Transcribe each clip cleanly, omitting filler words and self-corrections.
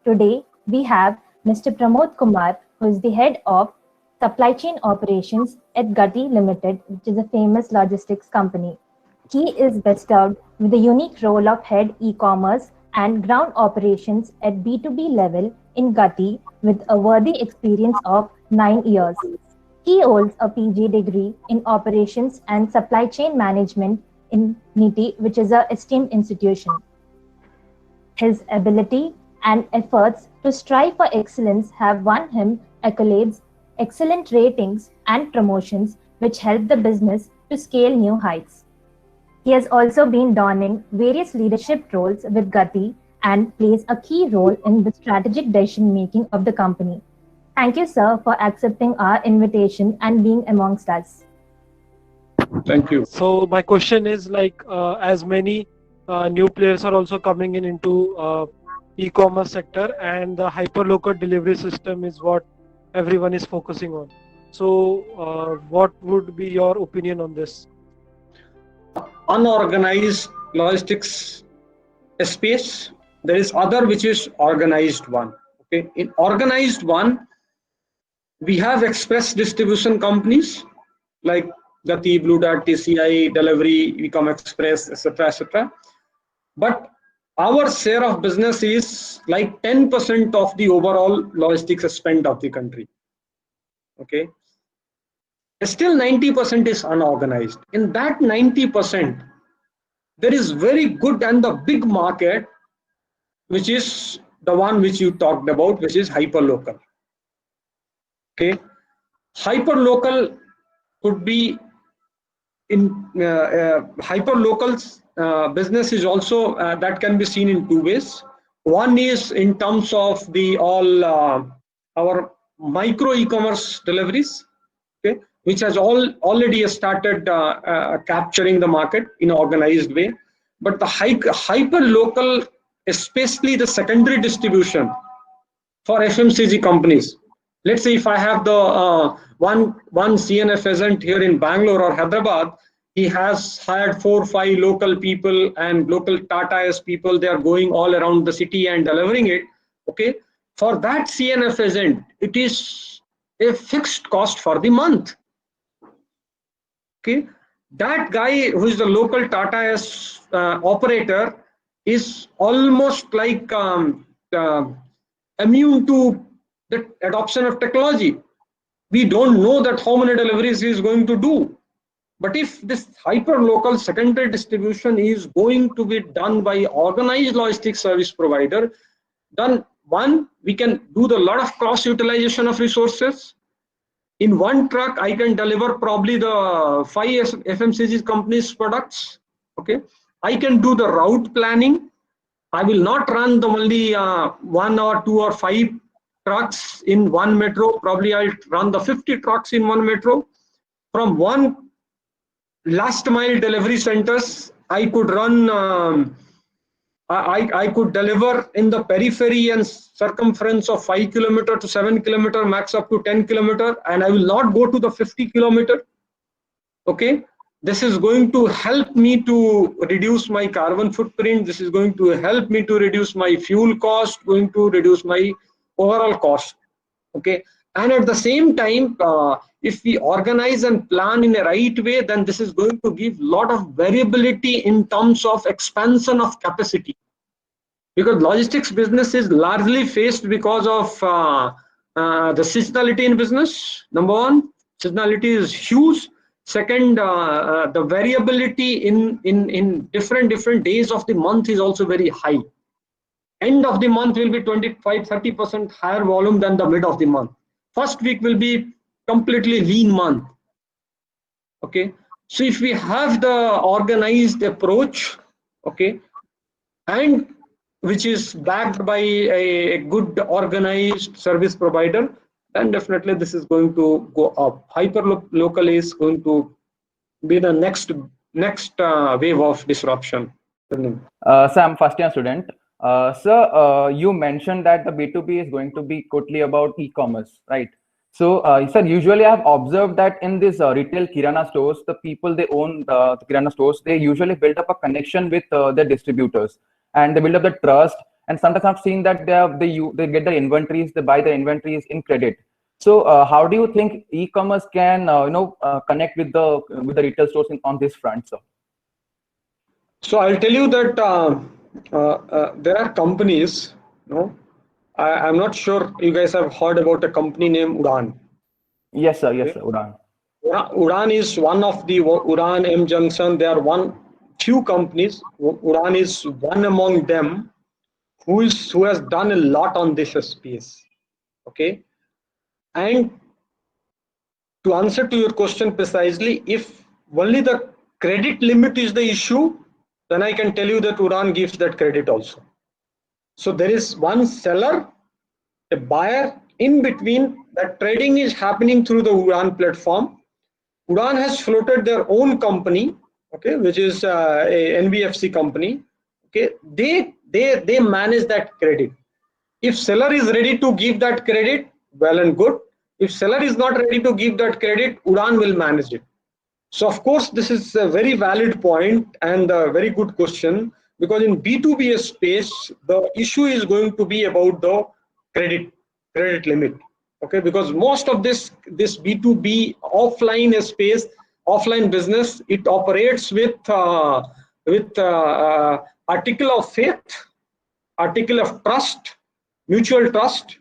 Today, we have Mr. Pramod Kumar, who is the head of supply chain operations at Gati Ltd, which is a famous logistics company. He is bestowed with the unique role of head e-commerce and ground operations at B2B level in Gati with a worthy experience of 9 years. He holds a PG degree in operations and supply chain management in NITI, which is a esteemed institution. His ability and efforts to strive for excellence have won him accolades, excellent ratings, and promotions, which help the business to scale new heights. He has also been donning various leadership roles with Gati and plays a key role in the strategic decision making of the company. Thank you, sir, for accepting our invitation and being amongst us. Thank you. So my question is as many new players are also coming in into e-commerce sector, and the hyperlocal delivery system is what everyone is focusing on. So what would be your opinion on this? Unorganized logistics space, there is other which is organized one. Okay, in organized one, we have express distribution companies like Gati, Blue Dart, TCI, Delivery, Ecom Express, etc., etc. But our share of business is like 10% of the overall logistics spend of the country. Okay, still 90% is unorganized. In that 90%, there is very good and the big market, which is the one which you talked about, which is hyperlocal. Okay, hyperlocal could be in hyperlocals business is also that can be seen in two ways. One is in terms of the all our micro e-commerce deliveries, okay, which has already started capturing the market in an organized way. But the hyper local, especially the secondary distribution for FMCG companies. Let's say if I have the one CNF agent here in Bangalore or Hyderabad, he has hired 4 or 5 local people and local Tata people. They are going all around the city and delivering it. Okay, for that CNF agent, it is a fixed cost for the month. Okay, that guy who is the local Tata operator is almost like immune to the adoption of technology. We don't know that how many deliveries he is going to do. But if this hyper local secondary distribution is going to be done by organized logistics service provider, then one, we can do the lot of cross utilization of resources. In one truck, I can deliver probably the 5 FMCG companies products. Okay, I can do the route planning. I will not run the only 1 or 2 or 5 trucks in one metro. Probably I'll run the 50 trucks in one metro. From one last mile delivery centers, I could run. I could deliver in the periphery and circumference of 5 kilometer to 7 kilometer, max up to 10 kilometer, and I will not go to the 50 kilometer. Okay, this is going to help me to reduce my carbon footprint. This is going to help me to reduce my fuel cost, going to reduce my overall cost. Okay, and at the same time, if we organize and plan in a right way, then this is going to give lot of variability in terms of expansion of capacity, because logistics business is largely faced because of the seasonality in business. Number one, seasonality is huge. Second, the variability in different days of the month is also very high. End of the month will be 25-30% higher volume than the mid of the month. First week will be completely lean month. Okay, so if we have the organized approach, okay, and which is backed by a good organized service provider, then definitely this is going to go up. Hyper local is going to be the next wave of disruption. So I'm first year student. Sir, you mentioned that the B2B is going to be totally about e-commerce, right? So, sir, usually I have observed that in these retail Kirana stores, the people they own the Kirana stores, they usually build up a connection with their distributors, and they build up the trust, and sometimes I've seen that they get the inventories, they buy the inventories in credit. So how do you think e-commerce can connect with the retail stores on this front, sir? So I'll tell you that there are companies. I'm not sure you guys have heard about a company named Udaan. Yes, sir. Yes, Okay. sir. Udaan. Udaan is one of the Udaan, M Junction. They are few companies. Udaan is one among them who has done a lot on this space. Okay, and to answer to your question precisely, if only the credit limit is the issue, then I can tell you that Udaan gives that credit also. So there is one seller, a buyer in between. That trading is happening through the Udaan platform. Udaan has floated their own company, okay, which is a NBFC company. Okay, they manage that credit. If seller is ready to give that credit, well and good. If seller is not ready to give that credit, Udaan will manage it. So of course, this is a very valid point and a very good question, because in B2B space, the issue is going to be about the credit limit. Okay, because most of this B2B offline space, offline business, it operates with article of faith, article of trust, mutual trust,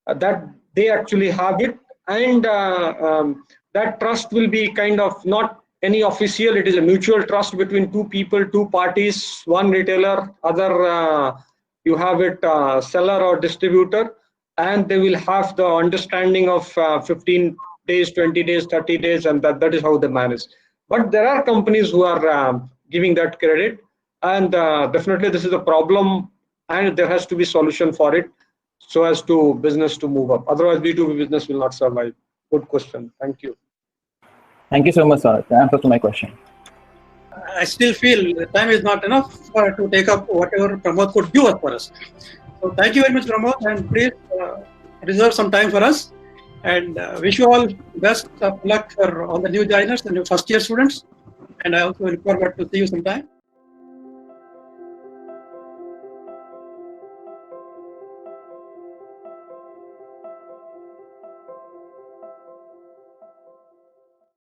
that they actually have it, and that trust will be kind of not any official. It is a mutual trust between two people, two parties, one retailer, other you have it seller or distributor, and they will have the understanding of 15 days, 20 days, 30 days, and that is how they manage. But there are companies who are giving that credit, and definitely this is a problem, and there has to be solution for it, so as to business to move up. Otherwise, B2B business will not survive. Good question. Thank you. Thank you so much, sir. The answer to my question. I still feel the time is not enough to take up whatever Pramod could give us for us. So thank you very much, Pramod, and please reserve some time for us. And wish you all best of luck for all the new joiners and your first year students. And I also look forward to see you sometime.